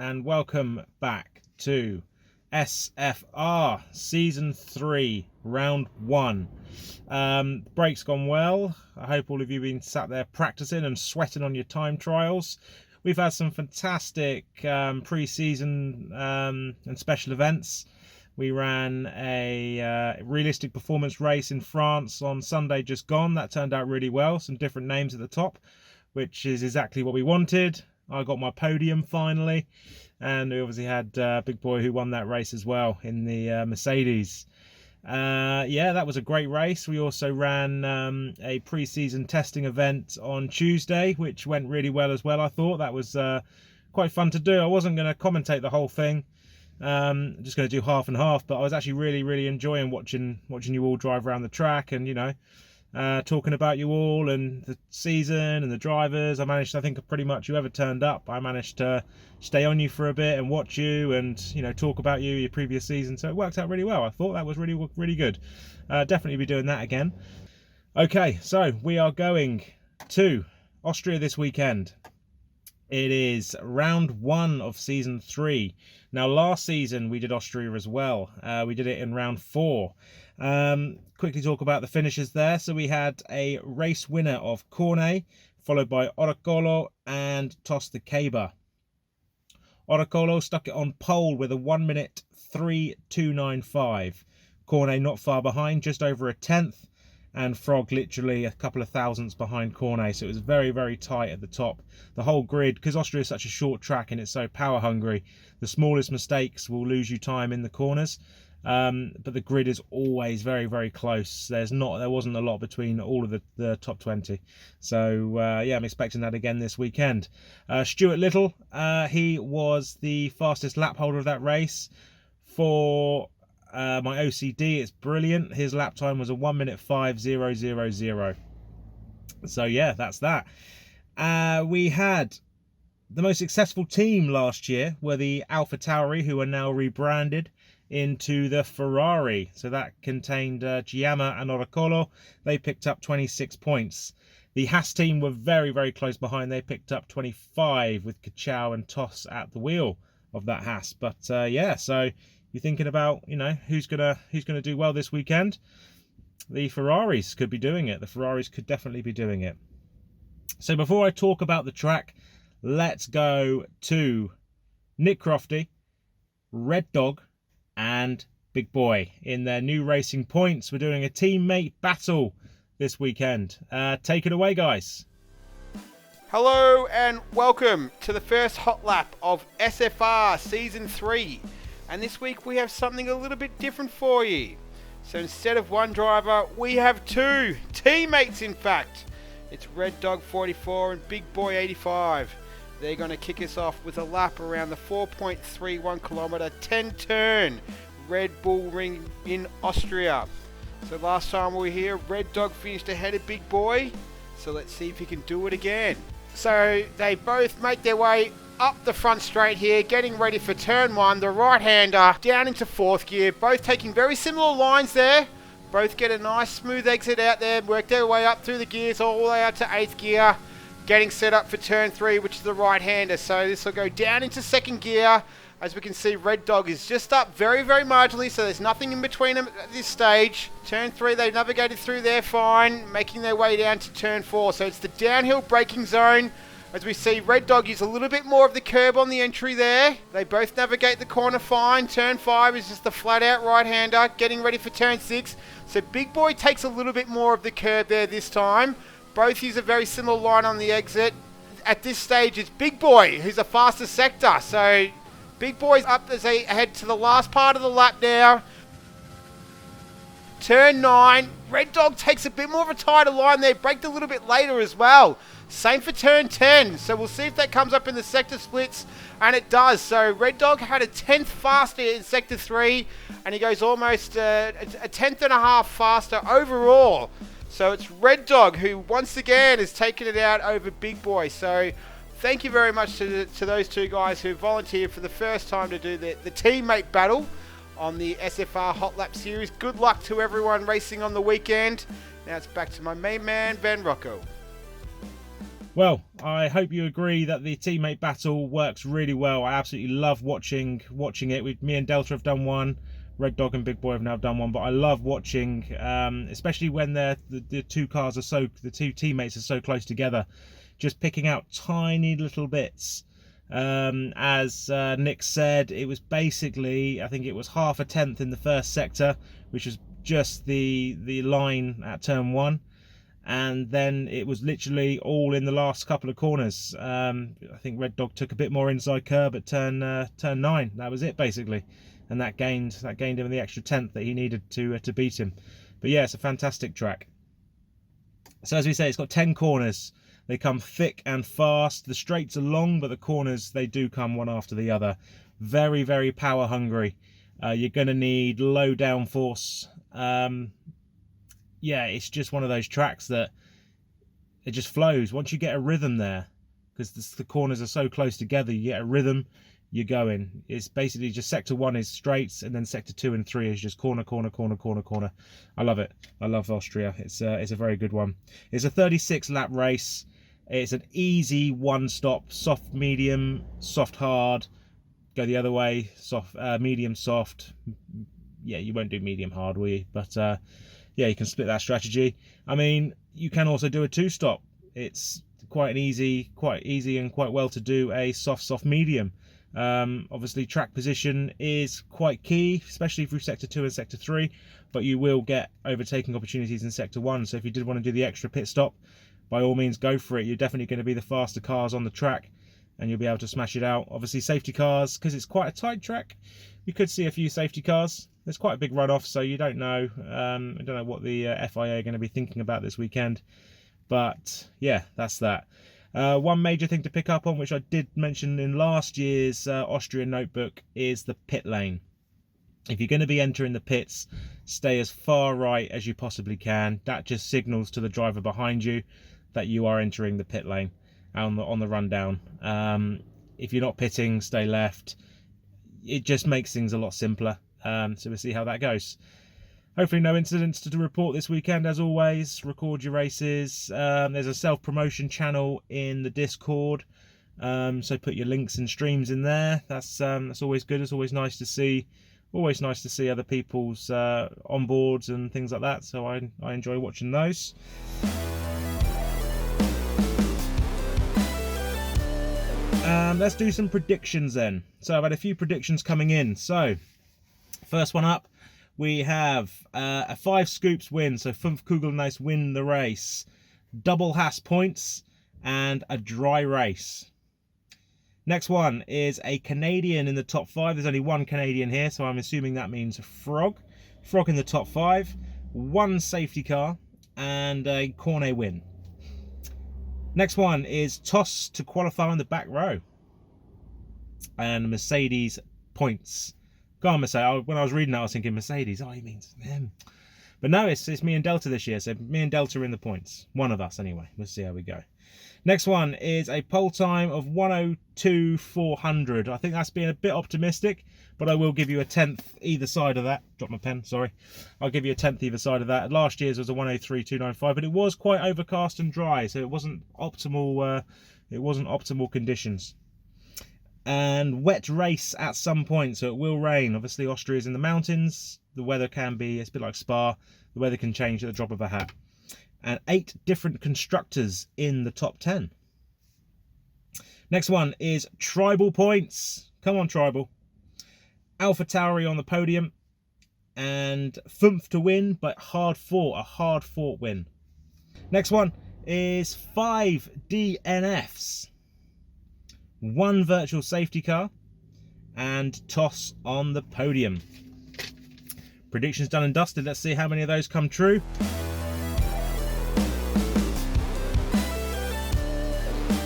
and welcome back to SFR Season 3, Round 1. Break's gone well. I hope all of you have been sat there practicing and sweating on your time trials. We've had some fantastic pre-season and special events. We ran a realistic performance race in France on Sunday just gone. That turned out really well. Some different names at the top, which is exactly what we wanted. I got my podium finally. And we obviously had Big Boy who won that race as well in the Mercedes. Yeah, that was a great race. We also ran a pre-season testing event on Tuesday, which went really well as well. I thought that was quite fun to do. I wasn't going to commentate the whole thing. Just going to do half and half, but I was actually really enjoying watching you all drive around the track and, you know, talking about you all and the season and the drivers. I managed, I think, pretty much whoever turned up, I managed to stay on you for a bit and watch you and, you know, talk about you, your previous season. So it worked out really well. I thought that was really good. Definitely be doing that again. Okay, so we are going to Austria this weekend. It is round 1 of season 3. Now, last season we did Austria as well. We did it in round 4. Quickly talk about the finishes there. So we had a race winner of Cornet, followed by Oracolo and Tos de Caba. Oracolo stuck it on pole with a 1 minute 3:295. Cornet not far behind, just over a tenth. And Frog literally a couple of thousandths behind Cornet, so it was very tight at the top. The whole grid, because Austria is such a short track and it's so power hungry, the smallest mistakes will lose you time in the corners. But the grid is always very close. There wasn't a lot between all of the top 20. So yeah, I'm expecting that again this weekend. Stuart Little, he was the fastest lap holder of that race. For my OCD, it's brilliant. His lap time was a 1 minute 5:000. So yeah, that's that. We had the most successful team last year were the AlphaTauri, who are now rebranded into the Ferrari. So that contained Giamma and Oracolo. They picked up 26 points. The Haas team were very close behind. They picked up 25 with Kachau and Toss at the wheel of that Haas. But yeah, so you're thinking about, you know, who's gonna do well this weekend. The Ferraris could be doing it. The Ferraris could definitely be doing it. So before I talk about the track, let's go to Nick Crofty, Red Dog, and Big Boy in their new racing points. We're doing a teammate battle this weekend. Take it away, guys. Hello and welcome to the first hot lap of SFR Season 3. And this week we have something a little bit different for you. So instead of one driver, we have 2 teammates, in fact. It's Red Dog 44 and Big Boy 85. They're going to kick us off with a lap around the 4.31 kilometre 10 turn Red Bull Ring in Austria. So last time we were here, Red Dog finished ahead of Big Boy. So let's see if he can do it again. So they both make their way up the front straight here, getting ready for turn 1. The right-hander down into 4th gear, both taking very similar lines there. Both get a nice smooth exit out there, work their way up through the gears all the way up to 8th gear. Getting set up for turn 3, which is the right-hander. So this will go down into 2nd gear. As we can see, Red Dog is just up very marginally, so there's nothing in between them at this stage. Turn 3, they've navigated through there fine, making their way down to turn 4. So it's the downhill braking zone. As we see, Red Dog use a little bit more of the curb on the entry there. They both navigate the corner fine. Turn 5 is just the flat-out right-hander, getting ready for turn 6. So Big Boy takes a little bit more of the curb there this time. Both use a very similar line on the exit. At this stage, it's Big Boy who's the fastest sector. So Big Boy's up as they head to the last part of the lap now. Turn 9. Red Dog takes a bit more of a tighter line there. Braked a little bit later as well. Same for turn 10. So we'll see if that comes up in the sector splits. And it does. So Red Dog had a 10th faster in sector 3. And he goes almost a 10th and a half faster overall. So it's Red Dog who once again has taken it out over Big Boy. So thank you very much to those 2 guys who volunteered for the first time to do the teammate battle on the SFR Hot Lap Series. Good luck to everyone racing on the weekend. Now it's back to my main man, Van Rocco. Well, I hope you agree that the teammate battle works really well. I absolutely love watching it. Me and Delta have done one. Red Dog and Big Boy have now done one, but I love watching, especially when the two cars are the two teammates are so close together, just picking out tiny little bits. As Nick said, it was basically, I think it was half a tenth in the first sector, which was just the line at turn 1, and then it was literally all in the last couple of corners. I think Red Dog took a bit more inside curb at turn 9. That was it basically, and that gained him the extra tenth that he needed to beat him. But yeah, it's a fantastic track. So as we say, it's got 10 corners. They come thick and fast. The straights are long, but the corners, they do come one after the other. Very, very power hungry. You're going to need low downforce. Yeah, it's just one of those tracks that it just flows. Once you get a rhythm there, because the corners are so close together, you get a rhythm, you're going. It's basically just sector 1 is straights, and then sector 2 and 3 is just corner, corner, corner, corner, corner. I love it. I love Austria. It's a very good one. It's a 36 lap race. It's an easy one stop, soft, medium, soft, hard. Go the other way, soft, medium, soft. Yeah, you won't do medium hard, will you? But yeah, you can split that strategy. I mean, you can also do a 2-stop. It's quite easy and quite well to do a soft medium. Obviously track position is quite key, especially through sector 2 and sector 3, but you will get overtaking opportunities in sector 1. So if you did want to do the extra pit stop, by all means go for it. You're definitely going to be the faster cars on the track, and you'll be able to smash it out. Obviously safety cars, because it's quite a tight track, you could see a few safety cars. There's quite a big runoff, so you don't know. I don't know what the FIA are going to be thinking about this weekend, but yeah, that's that. One major thing to pick up on, which I did mention in last year's Austrian notebook, is the pit lane. If you're going to be entering the pits, stay as far right as you possibly can. That just signals to the driver behind you that you are entering the pit lane on the rundown. If you're not pitting, stay left. It just makes things a lot simpler. So we'll see how that goes. Hopefully no incidents to report this weekend. As always, record your races. There's a self-promotion channel in the Discord, so put your links and streams in there. That's always good. It's always nice to see other people's onboards and things like that, so I enjoy watching those. Let's do some predictions then. So I've had a few predictions coming in. So first one up, we have a 5 scoops win, so 5 Kugelnice win the race, double Haas points, and a dry race. Next one is a Canadian in the top 5. There's only one Canadian here, so I'm assuming that means Frog. Frog in the top 5, 1 safety car, and a Cornet win. Next one is Toss to qualify on the back row, and Mercedes points. Go on, Mercedes. When I was reading that, I was thinking Mercedes. Oh, he means them. But no, it's me and Delta this year. So me and Delta are in the points. One of us, anyway. We'll see how we go. Next one is a pole time of 1:02.400. I think that's being a bit optimistic, but I will give you a tenth either side of that. Drop my pen, sorry. I'll give you a tenth either side of that. Last year's was a 1:03.295, but it was quite overcast and dry, so it wasn't optimal. It wasn't optimal conditions. And wet race at some point, so it will rain. Obviously, Austria is in the mountains. The weather can be, it's a bit like Spa. The weather can change at the drop of a hat. And 8 different constructors in the top 10. Next one is Tribal points. Come on, Tribal. Alpha Tauri on the podium. And Fumph to win, but hard fought. A hard fought win. Next one is 5 DNFs. 1 virtual safety car, and Toss on the podium. Predictions done and dusted. Let's see how many of those come true.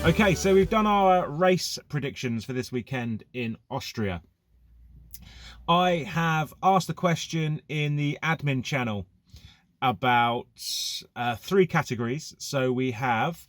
Okay, so we've done our race predictions for this weekend in Austria. I have asked a question in the admin channel about 3 categories. So we have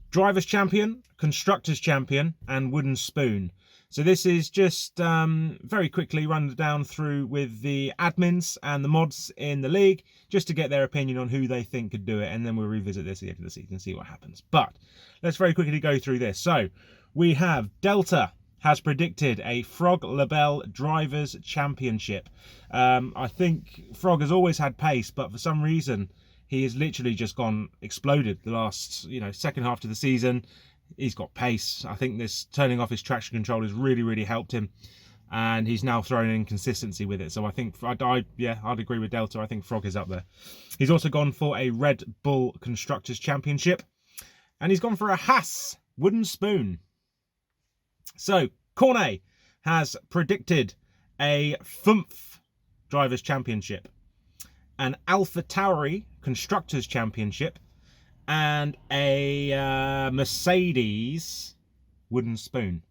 Drivers' Champion, Constructors' Champion, and Wooden Spoon. So this is just very quickly run down through with the admins and the mods in the league, just to get their opinion on who they think could do it, and then we'll revisit this at the end of the season and see what happens. But let's very quickly go through this. So we have Delta has predicted a Frog Labelle Drivers' Championship. I think Frog has always had pace, but for some reason he has literally just exploded the last, second half of the season. He's got pace. I think this turning off his traction control has really helped him, and he's now thrown in consistency with it. So I think I'd agree with Delta. I think Frog is up there. He's also gone for a Red Bull Constructors Championship, and he's gone for a Haas wooden spoon. So Cornet has predicted a FUMF Drivers' Championship, an AlphaTauri Constructors' Championship, and a Mercedes wooden spoon.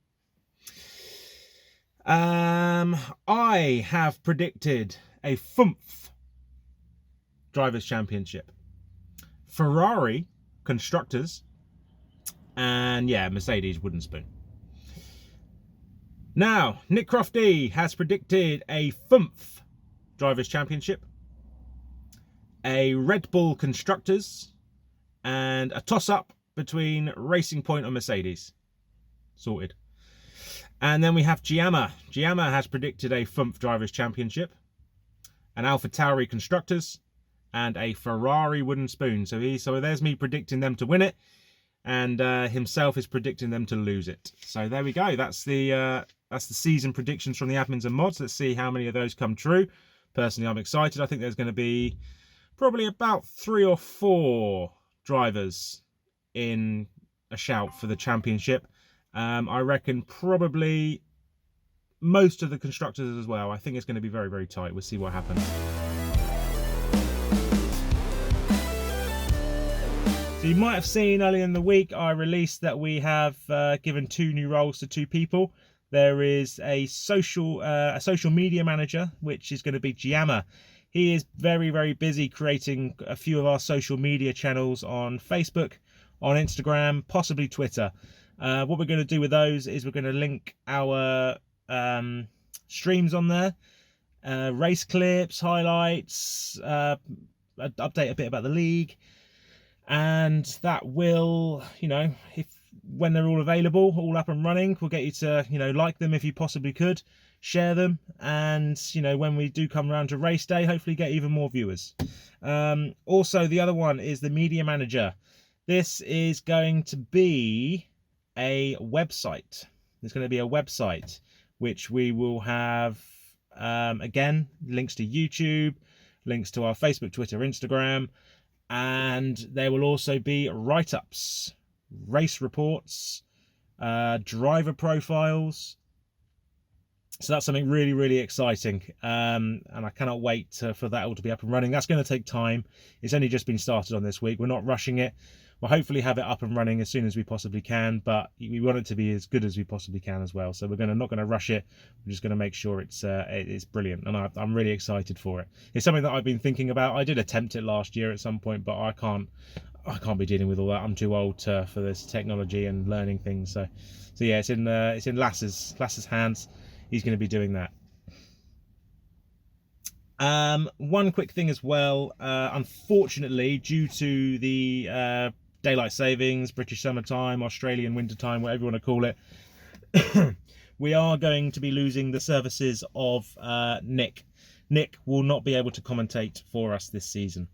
I have predicted a FUMF Drivers' Championship, Ferrari Constructors, and Mercedes wooden spoon. Now, Nick Crofty has predicted a FUMF Drivers' Championship, a Red Bull Constructors, and a toss-up between Racing Point and Mercedes. Sorted. And then we have Giamma. Giamma has predicted a FUMF Drivers' Championship, an AlphaTauri Constructors, and a Ferrari wooden spoon. So there's me predicting them to win it, and himself is predicting them to lose it. So there we go. That's the season predictions from the admins and mods. Let's see how many of those come true. Personally, I'm excited. I think there's going to be probably about 3 or 4 drivers in a shout for the championship. I reckon probably most of the constructors as well. I think it's going to be very tight. We'll see what happens. So you might have seen earlier in the week I released that we have given 2 new roles to 2 people. There is a social media manager, which is going to be Giamma. He is very busy creating a few of our social media channels on Facebook, on Instagram, possibly Twitter. What we're going to do with those is we're going to link our streams on there, race clips, highlights, update a bit about the league, and that will, when they're all available, all up and running, we'll get you to, like them if you possibly could, share them, and when we do come around to race day, hopefully get even more viewers. Also, the other one is the media manager. This is going to be a website. There's going to be a website which we will have, again, links to YouTube, links to our Facebook, Twitter, Instagram, and there will also be write-ups, race reports, driver profiles. So that's something really exciting, and I cannot wait for that all to be up and running. That's going to take time. It's only just been started on this week. We're not rushing it. We'll hopefully have it up and running as soon as we possibly can, but we want it to be as good as we possibly can as well. So we're not going to rush it. We're just going to make sure it's brilliant, and I'm really excited for it. It's something that I've been thinking about. I did attempt it last year at some point, but I can't be dealing with all that. I'm too old for this technology and learning things. So yeah, it's in Lass's hands. He's going to be doing that. One quick thing as well. Unfortunately, due to the daylight savings, British summertime, Australian wintertime, whatever you want to call it, we are going to be losing the services of Nick. Nick will not be able to commentate for us this season.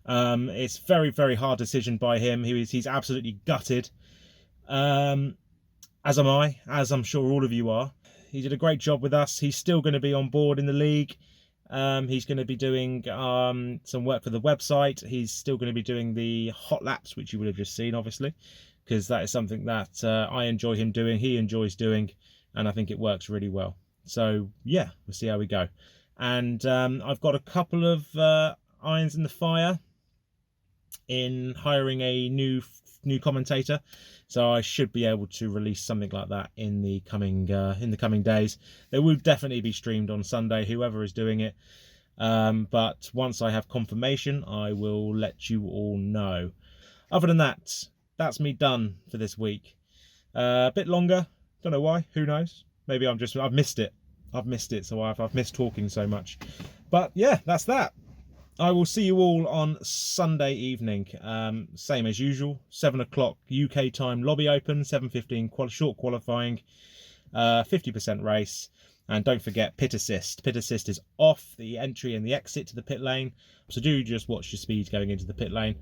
It's very hard decision by him. He's absolutely gutted. As am I, as I'm sure all of you are. He did a great job with us. He's still going to be on board in the league. He's going to be doing some work for the website. He's still going to be doing the hot laps, which you would have just seen, obviously, because that is something that I enjoy him doing. He enjoys doing, and I think it works really well. So yeah, we'll see how we go. And I've got a couple of irons in the fire in hiring a new commentator. So I should be able to release something like that in the coming days. They will definitely be streamed on Sunday, whoever is doing it. But once I have confirmation, I will let you all know. Other than that, that's me done for this week. A bit longer, don't know why, who knows. Maybe I've missed it. I've missed it, so I've missed talking so much. But yeah, that's that. I will see you all on Sunday evening. Same as usual, 7 o'clock UK time, lobby open, 7:15 short qualifying, 50% race. And don't forget pit assist. Pit assist is off the entry and the exit to the pit lane. So do just watch your speed going into the pit lane.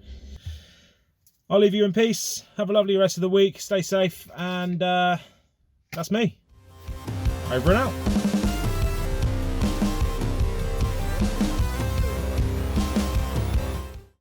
I'll leave you in peace. Have a lovely rest of the week. Stay safe. And that's me. Over and out.